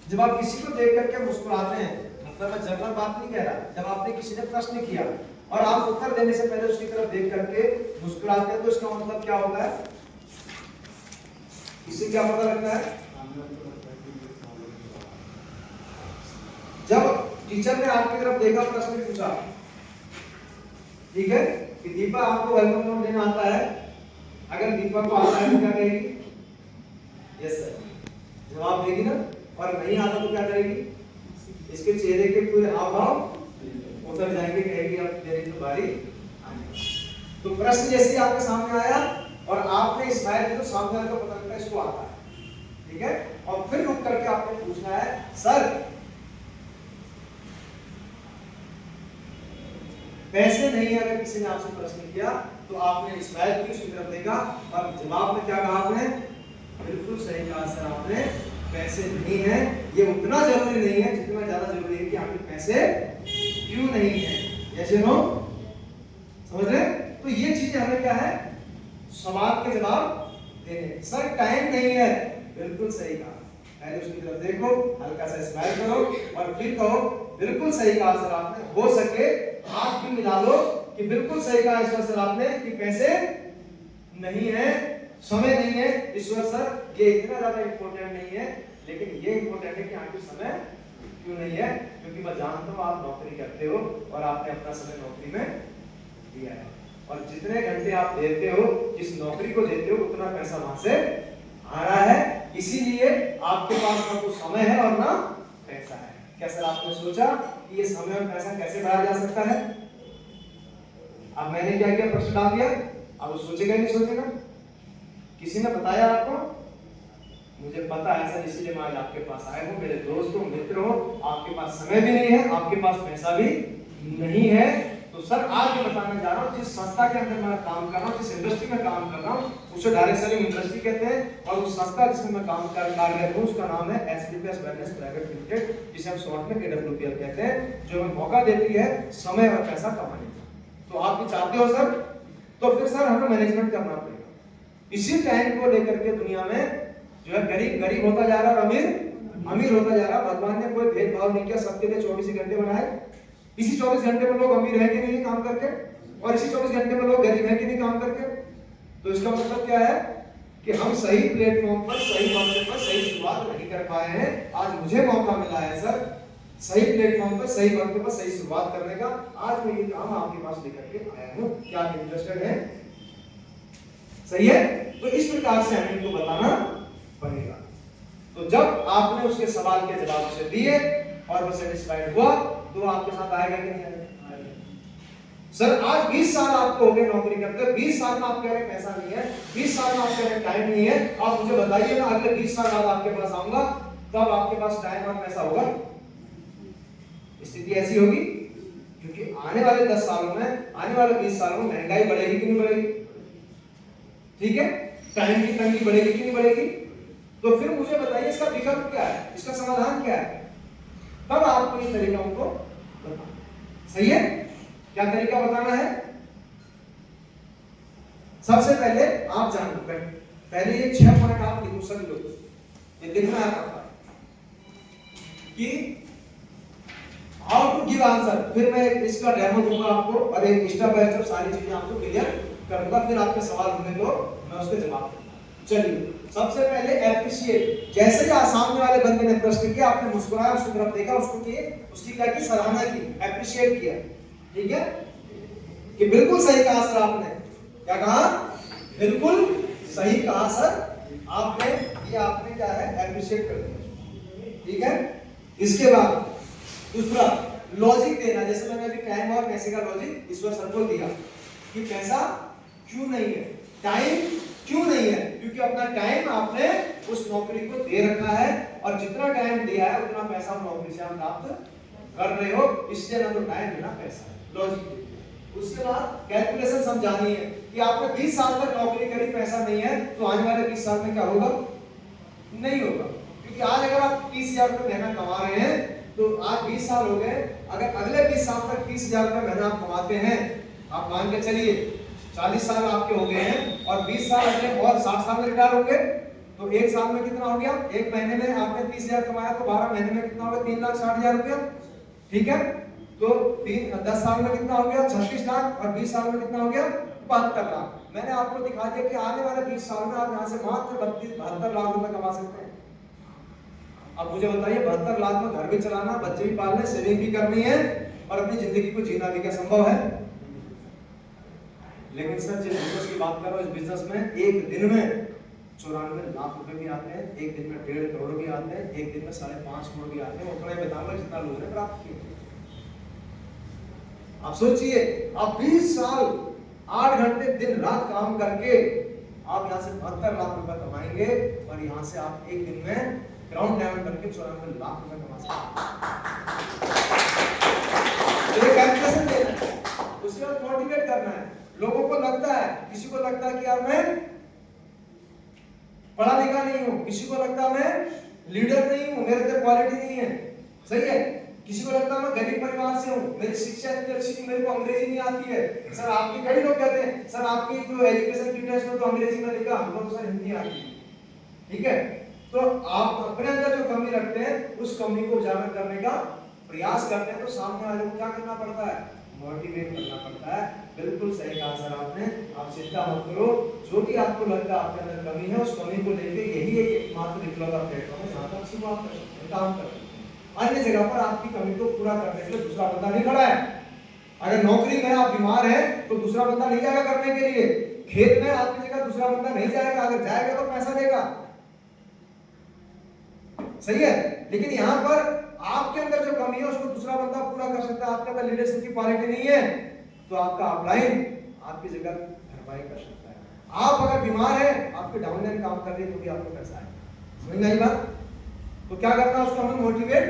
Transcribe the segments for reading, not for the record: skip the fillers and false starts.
जब आप किसी को देख करके मुस्कुराते हैं, मतलब मैं जनरल बात नहीं कह रहा, जब आपने किसी ने प्रश्न किया और आप उत्तर देने से पहले उसकी तरफ देख करके मुस्कुराते हैं, तो इसका मतलब क्या होता है? इससे क्या पता लगता है? जब टीचर ने आपकी तरफ देखा, प्रश्न पूछा, ठीक है, कि दीपा आपको वेलकम नोट देना आता है, अगर दीपा को आता है तो क्या कहेगी? यस सर जवाब देगी ना। और नहीं आता तो क्या करेगी? इसके चेहरे के पूरे हाव भाव उतर जाएंगे, कहेगी अब मेरी तो बारी। तो प्रश्न जैसे आपके सामने आया और आपने स्माइल की, तो सामने वाले को पता लगता है इसको आता है, ठीक है। और फिर रुक करके आपने पूछना है, सर पैसे नहीं है, अगर किसी ने आपसे प्रश्न किया तो आपने स्माइल की, उसकी तरफ देखा और जवाब में क्या कहा आपने? बिल्कुल सही कहा सर आपने, पैसे नहीं है। ये उतना जरूरी नहीं है जितना ज्यादा जरूरी है कि आपके पैसे क्यों नहीं है। जैसे नो समझ रहे? तो ये चीजें हमें क्या है, सवाल के जवाब देने। सर टाइम नहीं है, बिल्कुल सही कहा, पहले उसकी तरफ देखो, हल्का सा स्माइल करो और फिर कहो बिल्कुल सही कहा सर आपने। हो सके हाथ भी मिला लो कि बिल्कुल सही कहा ईश्वर सर आपने कि पैसे नहीं है, समय नहीं है। ईश्वर सर ये इतना ज्यादा इंपॉर्टेंट नहीं है, लेकिन ये इंपॉर्टेंट है कि आपके समय क्यों नहीं है, क्योंकि मैं जानता हूं आप नौकरी करते हो और आपने अपना समय नौकरी में दिया है, और जितने घंटे आप देते हो, जिस नौकरी को देते हो, उतना पैसा वहां से आ रहा है। इसीलिए आपके पास ना तो समय है और ना पैसा है। क्या सर आपने सोचा कि ये समय और पैसा कैसे बढ़ाया जा सकता है? अब मैंने क्या किया, प्रश्न डाल दिया, अब वो सोचेगा नहीं सोचेगा? किसी ने बताया आपको? मुझे पता है सर, इसीलिए मैं आज आपके पास आया हूँ। मेरे दोस्त हो, मित्र हो, आपके पास समय भी नहीं है, आपके पास पैसा भी नहीं है। तो सर आज मैं बताने जा रहा हूँ, जिस संस्था के अंदर मैं काम कर रहा हूँ, जिस इंडस्ट्री में काम कर रहा हूँ, उसे डायरेक्ट सेलिंग इंडस्ट्री कहते हैं। और उस संस्था जिसमें मैं काम कर हूँ, उसका नाम है एसडीपीएस वेलनेस प्राइवेट लिमिटेड, जिसे हम शॉर्ट में एडब्ल्यूपीएल कहते हैं, जो हमें मौका देती है समय और पैसा कमाने का। तो आप भी चाहते हो सर? तो फिर सर हमें मैनेजमेंट करना पड़ेगा। इसी टाइम को लेकर के दुनिया में जो है गरीब गरीब होता जा रहा है और अमीर अमीर होता जा रहा है। भगवान ने कोई भेदभाव नहीं किया, सबके लिए 24 ही घंटे बनाए। इसी 24 घंटे में लोग अमीर है कि नहीं काम करके, और इसी 24 घंटे में लोग गरीब है कि नहीं काम करके। तो इसका मतलब क्या है कि हम सही प्लेटफॉर्म पर, सही मौके पर सही शुरुआत नहीं कर पाए हैं। आज मुझे मौका मिला है सर, सही प्लेटफॉर्म पर, सही वक्त पर सही शुरुआत करने का। आज मैं ये काम आपके पास लेकर के आया हूँ। क्या आप इंटरेस्टेड हैं? सही है। तो इस प्रकार से हमें इनको बताना पड़ेगा। तो जब आपने उसके सवाल के जवाब उसे दिए और वो सेटिस्फाइड हुआ, तो आपके साथ आएगा कि नहीं आएगा? सर आज 20 साल आपको हो गए नौकरी करते, 20 साल में आप कह रहे पैसा नहीं है, 20 साल में आप कह रहे टाइम नहीं है। आप मुझे बताइए ना, अगले 20 साल बाद आपके पास आऊंगा, तब आपके पास टाइम और पैसा होगा? स्थिति ऐसी होगी, क्योंकि आने वाले 10 सालों में, आने वाले 20 सालों में महंगाई बढ़ेगी कि नहीं बढ़ेगी? ठीक है, टाइम की तंगी बढ़ेगी कि नहीं बढ़ेगी? तो फिर मुझे बताइए इसका विकल्प क्या है, इसका समाधान क्या है? तब आपको ये तरीका उनको बताना। सही है? क्या तरीका बताना है? सबसे पहले आप जान लो, पहले ये 6 पॉइंट आप लिखो सभी लोग, ये लिखना है आपका कि हाउ टू गिव आंसर। फिर मैं इसका डेमो दूंगा आपको और एक स्टेप बाय स्टेप सारी चीजें आपको क्लियर करूंगा, फिर आपके सवाल होंगे तो मैं उसके जवाब दूंगा। चलिए, सबसे पहले एप्रिशिएट। जैसे ही सामने वाले बंदे ने प्रश्न किया, आपने मुस्कुराया, उसकी तरफ देखा, उसको किए, उसकी क्या की सराहना की, एप्रिशिएट किया, ठीक है, कि बिल्कुल सही कहा सर आपने। क्या कहा? बिल्कुल सही कहा सर आपने। ये आपने क्या है, एप्रिशिएट कर दिया, ठीक है। इसके बाद दूसरा लॉजिक देना। जैसे मैंने अभी टाइम और पैसे का लॉजिक ईश्वर सर को दिया कि पैसा क्यों नहीं है, टाइम क्यों नहीं है, क्योंकि अपना टाइम आपने उस नौकरी को दे रखा है, और जितना टाइम दिया है उतना पैसा नौकरी से आप प्राप्त कर रहे हो, इसलिए ना तो टाइम है ना पैसा है। लॉजिक। उसके बाद कैलकुलेशन समझानी है कि आपने 20 साल तक नौकरी करी, पैसा नहीं है, तो आने वाले 20 साल में क्या होगा? नहीं होगा। क्योंकि आज अगर आप 30,000 रुपए महीना कमा रहे हैं, तो आज 20 साल हो गए, अगर अगले 20 साल तक 30,000 रुपए महीना आप कमाते हैं, आप मान के चलिए 40 साल आपके हो गए हैं, और 20 साल अगले और 60 साल में रिटायर होंगे, तो एक साल में कितना हो गया, एक महीने में आपने 30,000 कमाया तो 12 महीने में कितना हो गया, 3,60,000 रुपया। ठीक है, तो 10 साल में कितना हो गया, 36 लाख, और 20 साल में कितना हो गया, 72 लाख। मैंने आपको दिखा दिया कि आने वाले 20 साल में आप यहाँ से मात्र 72 लाख रुपए कमा सकते हैं। अब मुझे बताइए 72 लाख में घर भी चलाना, बच्चे भी पालने, सेविंग भी करनी है और अपनी जिंदगी को जीना भी क्या संभव है? लेकिन सर जिस बिजनेस की बात कर रहा हूं, इस बिजनेस में एक दिन में 94 लाख रुपए भी आते हैं, एक दिन में 1.5 करोड़ भी आते हैं, एक दिन में 5.5 करोड़ भी आते हैं। उतना ही बताऊंगा जितना लोगों ने प्राप्त किया। आप सोचिए, आप 20 साल 8 घंटे दिन रात काम करके आप यहाँ से 72 लाख रुपए कमाएंगे और यहाँ से आप एक दिन में ग्राउंड डायमंड करके 94 लाख रुपए कमा सकते हैं। तो ये कैलकुलेशन देना है, उसके बाद मोटिवेट करना है। लोगों को लगता है, किसी को लगता है कि यार मैं पढ़ा लिखा नहीं हूं, किसी को लगता है मैं लीडर नहीं हूं, मेरे अंदर क्वालिटी नहीं है, सही है। किसी को लगता है मैं गरीब परिवार से हूं, मेरी शिक्षा इतनी अच्छी नहीं, मेरे को अंग्रेजी नहीं आती है। सर आपके कई लोग कहते हैं सर आपकी जो एजुकेशन की टेस्ट में तो अंग्रेजी में लिखा, हमको तो सर हिंदी आती है। ठीक है, तो आप अपने अंदर जो कमी रखते हैं उस कमी को उजागर करने का प्रयास करते हैं, तो सामने वाले को क्या करना पड़ता है, मोटिवेट करना पड़ता है। बिल्कुल सही कहा सर आपने, आप चिंता मत करो, जो भी आपको लगता है आपके अंदर कमी है उस कमी को लेके यही एक मात्र इकलौता प्लेटफॉर्म है जहां तक सिर्फ आप काम कर सकते हैं। अन्य जगह पर आपकी कमी को पूरा करने के लिए दूसरा बंदा नहीं खड़ा है। अगर नौकरी में आप बीमार हैं तो दूसरा बंदा नहीं जाएगा करने के लिए, खेत में आपकी जगह दूसरा बंदा नहीं जाएगा, अगर जाएगा तो पैसा देगा, सही है। लेकिन यहाँ पर आपके अंदर जो कमी है उसको दूसरा बंदा पूरा कर सकता है। आपके अंदर लीडरशिप की क्वालिटी नहीं है तो आपका अपलाइन आपकी जगह भरपाई कर सकता है। आप अगर बीमार है, आपके डाउनलाइन काम कर रही है तो भी आपको पैसा है, समझ में आई बात? तो क्या करना है, उसको हमें मोटिवेट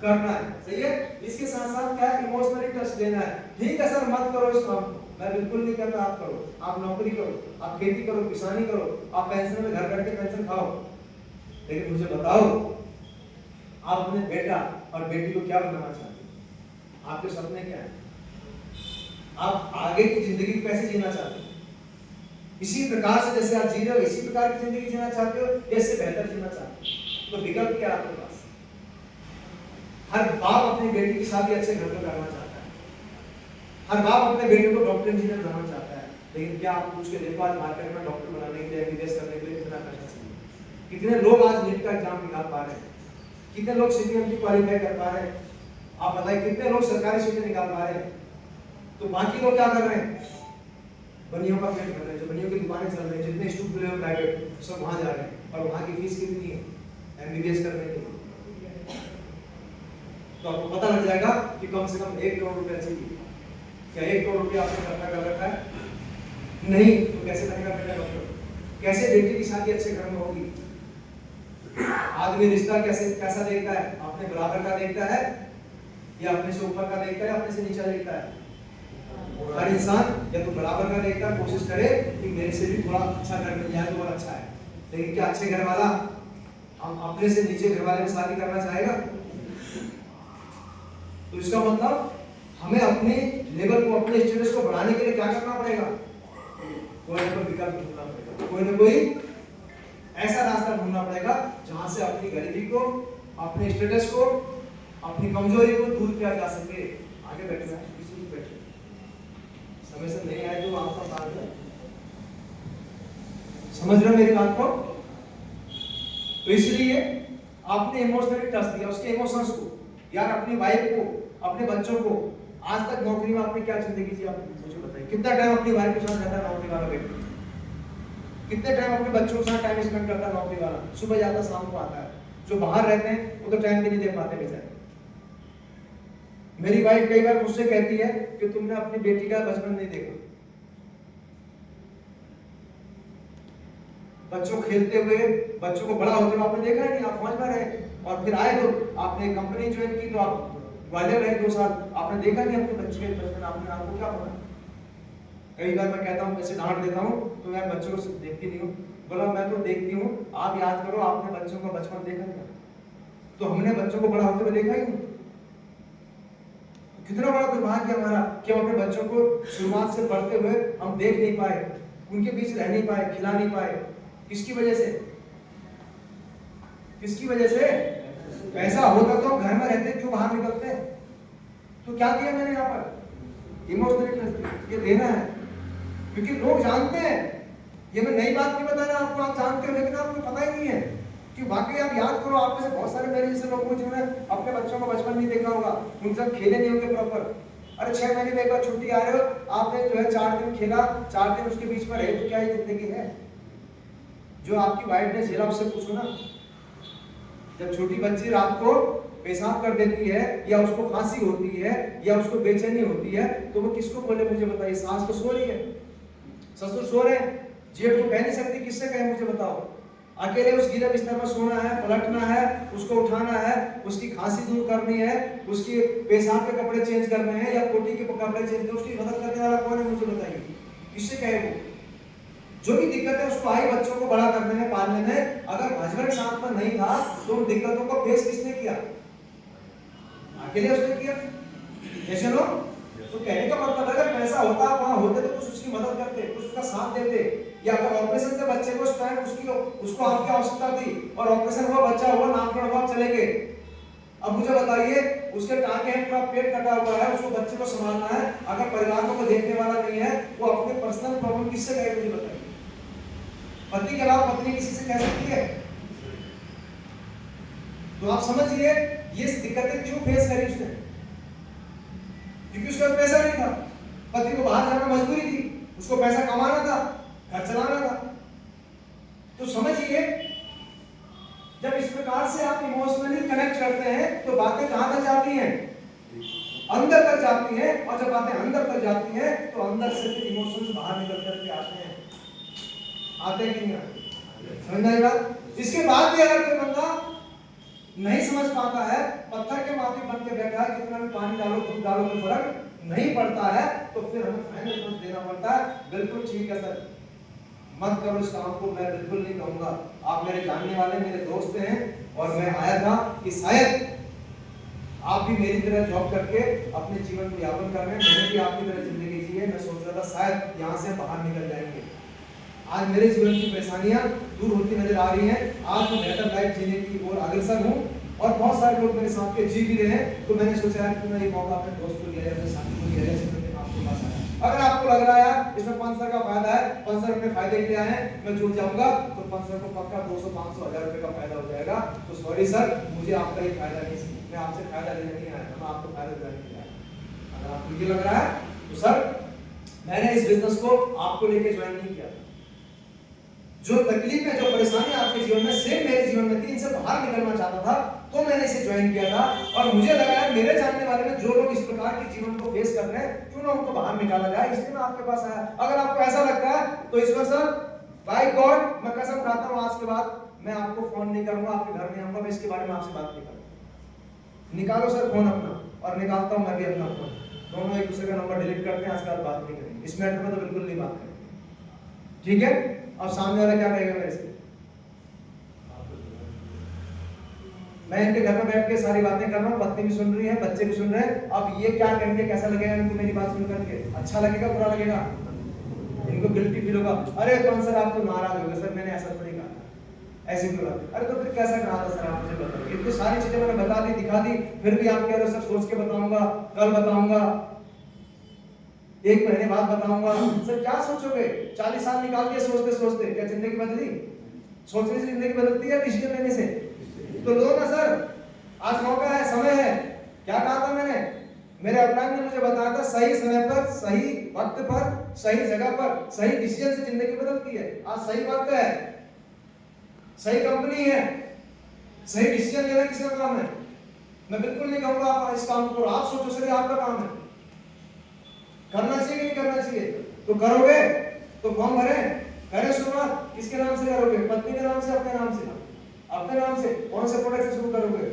करना है, सही है। इसके साथ साथ क्या इमोशनली टच देना है। ठीक है सर मत करो इस काम को, मैं बिल्कुल नहीं कहता आप करो, आप नौकरी करो, आप खेती करो, किसानी करो, आप पेंशन में घर बैठ के पेंशन खाओ, लेकिन मुझे बताओ आप अपने बेटा और बेटी को क्या बनाना चाहते हैं? आपके सपने क्या हैं? आप आगे की जिंदगी कैसे जीना चाहते हैं? इसी प्रकार से जैसे आप जी रहे हो इसी प्रकार की जिंदगी जीना चाहते हो, इससे बेहतर जीना चाहते हो, तो विकल्प क्या आपके पास? हर बाप अपनी बेटी की शादी अच्छे घर में करना चाहता है, हर बाप अपने बेटे को डॉक्टर इंजीनियर बनाना चाहता है, लेकिन क्या आप पूछ के देखो आज मार्केट में डॉक्टर बनाने के लिए, एमबीबीएस करने के लिए कितना पैसा चाहिए? कितने लोग आज नीट का एग्जाम निकाल पा रहे हैं? कितने लोग सीपीएमटी क्वालिफाई कर पा रहे हैं? आप बताइए कितने लोग सरकारी सीटें निकाल पा रहे हैं? तो बाकी लोग क्या कर रहे हैं? बनियों का पेट भर रहे हैं, जो बनियों की दुकानें चल रही हैं, जितने स्टूडेंट खुले हुए प्राइवेट सब वहां जा रहे हैं, और वहां की फीस कितनी है एमबीबीएस करने के लिए? तो आपको पता लग जाएगा कि कम से कम 1 करोड़ रुपया चाहिए। क्या 1 करोड़ रुपया आपने इकट्ठा कर रखा है? नहीं, तो कैसे बनेगा बेटा डॉक्टर? कैसे बेटी की शादी अच्छे घर में होगी? आदमी रिश्ता कैसा देखता है? अपने बराबर का देखता है या अपने से ऊपर का देखता है या अपने से नीचा देखता है? हर इंसान या तो बराबर का देखता है, कोशिश करे कि मेरे से भी थोड़ा अच्छा घर मिल जाए तो और अच्छा है। लेकिन क्या अच्छे घर वाला हम अपने से नीचे घर वाले में शादी करना चाहेगा? तो इसका मतलब हमें अपने लेवल को, अपने स्टेटस को बढ़ाने के लिए क्या करना पड़ेगा? कोई ना कोई विकल्प ढूंढना पड़ेगा, कोई ना कोई ऐसा रास्ता ढूंढना पड़ेगा जहां से अपनी गरीबी को, अपने स्टेटस को, अपनी कमजोरी को दूर किया जा सके। आगे बैठना है, किसी भी बैठे, समय से नहीं आए तो आपका बात है, समझ रहे हो मेरी बात को? तो इसलिए आपने इमोशनली टच दिया, उसके इमोशंस को, यार अपनी वाइफ को, अपने बच्चों को। आज तक नौकरी में आपने क्या जिंदगी जी, आप मुझे बताइए कितना टाइम अपनी वाइफ के साथ रहता है नौकरी वाला व्यक्ति? कितने टाइम अपने बच्चों के साथ टाइम स्पेंड करता है नौकरी वाला? सुबह जाता शाम को आता है। जो बाहर रहते हैं वो तो टाइम भी नहीं दे पाते बेचारे। मेरी वाइफ कई बार मुझसे कहती है कि तुमने अपनी बेटी का बचपन नहीं देखा, बच्चों खेलते हुए, बच्चों को बड़ा होते हुए आपने देखा ही नहीं। आप फौज में रहे और फिर आए तो आपने कंपनी ज्वाइन की, तो आप ग्वालियर रहे 2 साल, आपने देखा नहीं अपने बच्चे के बचपन, आपको क्या पता? कई बार मैं कहता हूँ, वैसे डांट देता हूँ तो मैं बच्चों को देखती नहीं हूँ, बोला मैं तो देखती हूँ, आप याद करो आपने बच्चों का बचपन देखा क्या? तो हमने बच्चों को बड़ा होते हुए देखा ही नहीं। कितना बड़ा दुर्भाग्य हमारा कि हम अपने बच्चों को शुरुआत से पढ़ते हुए हम देख नहीं पाए, उनके बीच रह नहीं पाए, खिला नहीं पाए। किसकी वजह से? किसकी वजह से? पैसा होता तो घर में रहते, क्यों बाहर निकलते? तो क्या किया मैंने यहाँ पर? इमोशनल इंटेलिजेंस, ये देना है, क्योंकि लोग जानते हैं, ये मैं नई बात नहीं बता रहा आपको, आप जानते हो, लेकिन आपको पता ही नहीं है कि वाकई आप याद करो, आप में से बहुत सारे मेरे जैसे लोग हैं जिन्होंने अपने बच्चों को बचपन नहीं देखा होगा, उनके साथ खेले नहीं होंगे प्रॉपर। अरे 6 महीने में एक बार छुट्टी आ रहे हो, आपने जो है 4 दिन खेला, 4 दिन उसके बीच में रहे, तो क्या ये जिंदगी है? जो आपकी वाइफ ने झेला उससे पूछो ना। जब छोटी बच्ची रात को पेशाब कर देती है, या उसको खांसी होती है, या उसको बेचैनी होती है, तो वो किसको बोले मुझे बताइए? सास तो सो रही है, ससुर सो रहे हैं, जेठ को कह नहीं सकती, किससे कहे मुझे बताओ? अकेले उस गीले बिस्तर पर सोना है, पलटना है, उसको उठाना है, उसकी खांसी दूर करनी है, उसकी पेशाब के कपड़े चेंज करने हैं, या कोटी के कपड़े चेंज करने, उसकी मदद करने वाला कौन है मुझे बताइए? किससे कहे वो? जो भी दिक्कत है उसको आई बच्चों को बड़ा करने में, पालने में, अगर हस्बैंड साथ में नहीं था तो उन दिक्कतों को फेस किसने किया? अकेले उसने किया। जैसे लोग तो कहने का मतलब अगर पैसा होता, वहां होते तो कुछ उसकी मदद करते, कुछ उसका साथ देते, या अगर ऑपरेशन से बच्चे को उस टाइम उसको आपकी आवश्यकता थी और ऑपरेशन हुआ, बच्चा हुआ, नामकरण हुआ, चले गए, अब मुझे बताइए उसके टांके हैं, पूरा पेट कटा हुआ है, उसको बच्चे को संभालना है, अगर परिवार को देखने वाला नहीं है, वो अपने पर्सनल प्रॉब्लम किससे कहे मुझे बताइए? पति के अलावा पत्नी किसी से कह सकती है? तो आप समझिए ये दिक्कतें क्यों फेस करी उसने, क्योंकि उसके पास पैसा नहीं था, पति को बाहर जाना मजबूरी थी, उसको पैसा कमाना था, घर चलाना था। तो समझिए जब इस प्रकार से आप इमोशनली कनेक्ट करते हैं तो बातें कहां तक जाती हैं? अंदर तक जाती हैं, और जब बातें अंदर तक जाती हैं तो अंदर से फिर इमोशंस बाहर निकल करके आते हैं। आते कि नहीं आते? समझ आई बात? इसके बाद भी अगर कोई बंदा नहीं समझ पाता है, पत्थर के माथे बन के बैठा है, कितना भी पानी डालो, दूध डालो, कोई फर्क नहीं पड़ता है, तो फिर हमें फाइनल नोट देना पड़ता है, बिल्कुल ठीक है सर, मत करो इस काम को, मैं बिल्कुल नहीं कहूंगा, आप मेरे जानने वाले, मेरे दोस्त हैं, और मैं आया था कि शायद आप भी मेरी तरह जॉब करके अपने जीवन को यापन कर रहे हैं, मैंने भी आपकी तरह जिंदगी जी है, मैं सोच रहा था शायद यहाँ से बाहर निकल जाएंगे। आज मेरे जीवन की परेशानियां दूर होती नजर आ रही हैं, आज मैं बेहतर लाइफ जीने की ओर अग्रसर हूँ, और बहुत सारे लोग मेरे साथ के जी भी रहे हैं, तो मैंने सोचा यार क्यों ना ये मौका अपने दोस्त को लिया, अपने साथी को लिया, आपके पास आया। अगर आपको लग रहा है यार इसमें 5 सर का फायदा है, 5 सर अपने फायदे के लिए आए हैं, मैं जुड़ जाऊंगा, तो 5 सर को पक्का 200, 500, 1000 रुपए का फायदा हो जाएगा। तो सॉरी सर, मुझे आपका ही फायदा नहीं, मैं आपसे फायदा लेने नहीं आया, मैं आपको फायदा देने नहीं आया। अगर आपको ये लग रहा है तो सर मैंने इस बिजनेस को आपको लेके ज्वाइन नहीं किया, जो तकलीफ है, जो परेशानी आपके जीवन में सेम मेरे जीवन में थी, इनसे बाहर निकलना चाहता था, तो मैंने इसे ज्वाइन किया था, और मुझे लगा यार मेरे जानने वाले में जो लोग इस प्रकार के जीवन को फेस कर रहे हैं, क्यों ना उनको बाहर निकाला जाए, इसलिए मैं आपके पास आया। अगर आपको ऐसा लगता है तो ईश्वर सर, बाय गॉड, मैं कसम खाता हूं आज के बाद मैं आपको फोन नहीं करूंगा, आपके घर नहीं आऊंगा, मैं इसके बारे में आपसे बात नहीं करूंगा। निकालो सर फोन अपना, और निकालता हूं मैं भी अपना फोन, दोनों एक दूसरे का नंबर डिलीट करते हैं, आज के बाद बात नहीं करेंगे, इस मैटर में तो बिल्कुल नहीं बात करेंगे, ठीक है? अब सामने वाला क्या कहेगा मेरे से? मैं इनके घर में बैठ के सारी बातें कर रहा हूँ, पत्नी भी सुन रही है, बच्चे भी सुन रहे हैं, अब ये क्या कहेंगे, कैसा लगेगा इनको मेरी बात सुन करके? अच्छा लगेगा, बुरा लगेगा? इनको गिल्टी फील होगा, अरे कौन सर आप तो नाराज हो गए, सर मैंने ऐसा थोड़ी कहा, ऐसी कोई बात। अरे तो फिर कैसा कहा था सर, आप मुझे बताइए, इतनी सारी चीजें मैंने बता दी, दिखा दी, फिर भी आप कह रहे हो सर सोच के बताऊंगा, कल बताऊंगा, 1 महीने बाद बताऊंगा। सर क्या सोचोगे? 40 साल निकाल दिए सोचते सोचते, क्या जिंदगी बदली? सोचने से जिंदगी बदलती है, डिसीजन लेने से? तो लो ना सर, आज मौका है, समय है। क्या कहा था मैंने? मेरे अपलाइन ने मुझे बताया था, सही समय पर, सही वक्त पर, सही जगह पर, सही डिसीजन से जिंदगी बदलती है। आज सही वक्त है, सही कंपनी है, सही डिसीजन लेना किसका काम है? मैं बिल्कुल नहीं कहूंगा आप इस काम को, आप सोचो सर आपका काम है, करना चाहिए कि नहीं करना चाहिए? तो करोगे तो फॉर्म भरें, करें शुरुआत, किसके नाम से करोगे? पत्नी के नाम से, अपने नाम से? अपने नाम से। कौन से प्रोडक्ट से शुरू करोगे?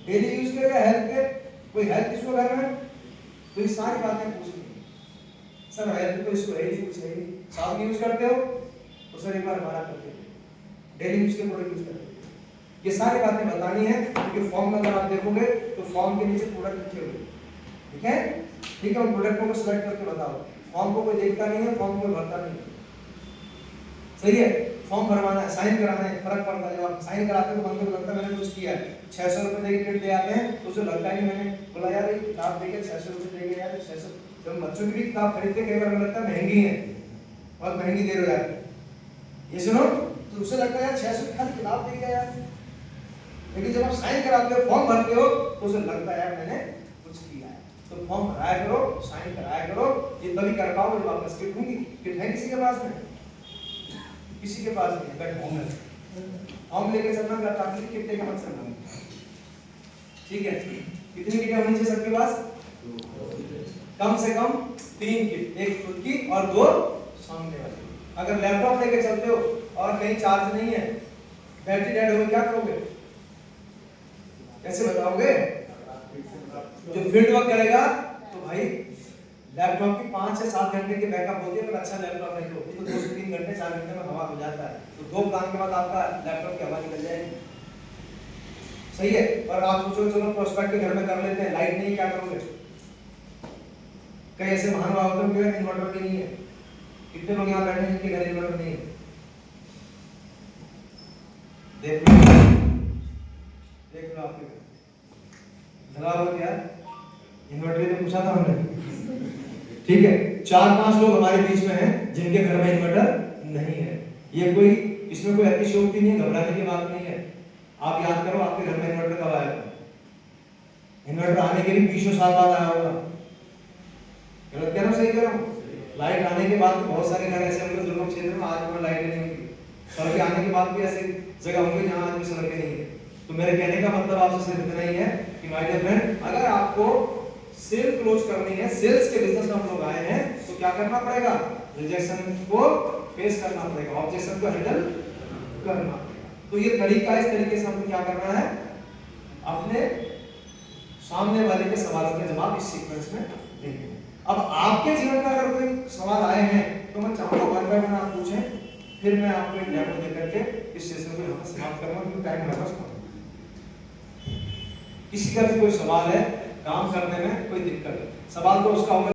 डेली यूज के या हेल्थ के? कोई हेल्थ इशू घर में? तो ये सारी बातें पूछनी सर, हेल्थ तो इशू है ही कुछ है ही, साबुन यूज करते हो तो सर एक बार हमारा करते हैं, डेली यूज के प्रोडक्ट यूज करते हैं, ये सारी बातें बतानी है, क्योंकि फॉर्म में अगर आप देखोगे तो फॉर्म के नीचे प्रोडक्ट लिखे हुए, ठीक है? ठीक है, उन प्रोडक्टों को सिलेक्ट करके बताओ, फॉर्म को कोई देखता नहीं है, फॉर्म को भरता नहीं है, सही है? फॉर्म भरवाना है, साइन कराना है, फर्क पड़ता है। जब आप साइन कराते हो तो बंदे को लगता है मैंने कुछ किया है। 600 रुपए दे के किट ले आते हैं तो उसे लगता है कि मैंने बोला यार ये किताब देके 600 रुपए देंगे यार 600। जब बच्चों की भी किताब खरीदते कई बार लगता है महंगी है, बहुत महंगी दे रहे हो यार, ये सुनो, तो उसे लगता है यार 600 की खाली किताब देंगे यार। लेकिन जब आप साइन कराते हो, फॉर्म भरते हो तो उसे लगता है यार मैंने कुछ किया है। तो फॉर्म भराया करो, साइन कराया करो, ये तभी कर पाओगे जब आपका किट होगी। किट है किसी के पास में? किसी के पास नहीं, बट होम है। होम लेके चलना का ताकि किट लेके मत चलना, ठीक है? कितनी किटें होनी चाहिए सबके पास? कम से कम 3 किट, एक खुद की और 2 सामने वाली। अगर लैपटॉप लेके चलते हो और कहीं चार्ज नहीं है, बैटरी डेड हो गई, क्या करोगे? कैसे बताओगे? जो फील्ड वर्क करेगा तो भाई लैपटॉप की 5 से 7 घंटे की बैकअप होती है, अगर अच्छा लैपटॉप नहीं तो ये तो 2 से 3 घंटे 4 घंटे में हवा हो जाता है। तो 2 काम के बाद आपका लैपटॉप की हवा निकल जाएगी, सही है? और आप सोचो चलो प्रोस्पेक्ट के घर में कर लेते हैं, लाइट नहीं, क्या करोगे? कई ऐसे महानुभाव होते हैं उनके इन्वर्टर भी नहीं है। कितने लोग यहाँ बैठे हैं जिनके घर इन्वर्टर नहीं है? देख लो आपके घर क्या इन्वर्टर तो पूछा था हमने, ठीक है? 4-5 लोग हमारे बीच में हैं जिनके घर में इन्वर्टर नहीं है। ये कोई इसमें कोई अतिशयोक्ति नहीं है, घबराने की बात नहीं है। आप याद करो आपके घर में इन्वर्टर कब आया था? इन्वर्टर आने के भी 20 साल बाद आया होगा। गलत कह रहा हूं, सही कह रहा हूं? लाइट आने के बाद बहुत सारे घर ऐसे होंगे दुर्गम क्षेत्र में आज भी लाइट नहीं होगी। सड़कें आने के बाद भी ऐसे जगह होंगे जहां आज भी सड़कें नहीं है। तो मेरे कहने का मतलब आपसे सिर्फ इतना ही है कि माय डियर फ्रेंड, अगर आपको सेल क्लोज करनी है, सेल्स के बिजनेस में हम लोग आए हैं, तो क्या करना पड़ेगा? रिजेक्शन को फेस करना पड़ेगा, ऑब्जेक्शन को हैंडल करना। तो ये तरीका, इस तरीके से हमको क्या करना है? अपने सामने वाले के सवालों के जवाब इस सीक्वेंस में देंगे। अब आपके जीवन में अगर कोई सवाल आए हैं तो मैं चाहूंगा 1 बाय 1 आप पूछें, फिर मैं आपको एक डेमो देकर के इस सेशन को यहाँ पर समाप्त करूंगा क्योंकि टाइम हमारे पास कम है। किसी का भी कोई सवाल है, काम करने में कोई दिक्कत है, सवाल तो उसका होगा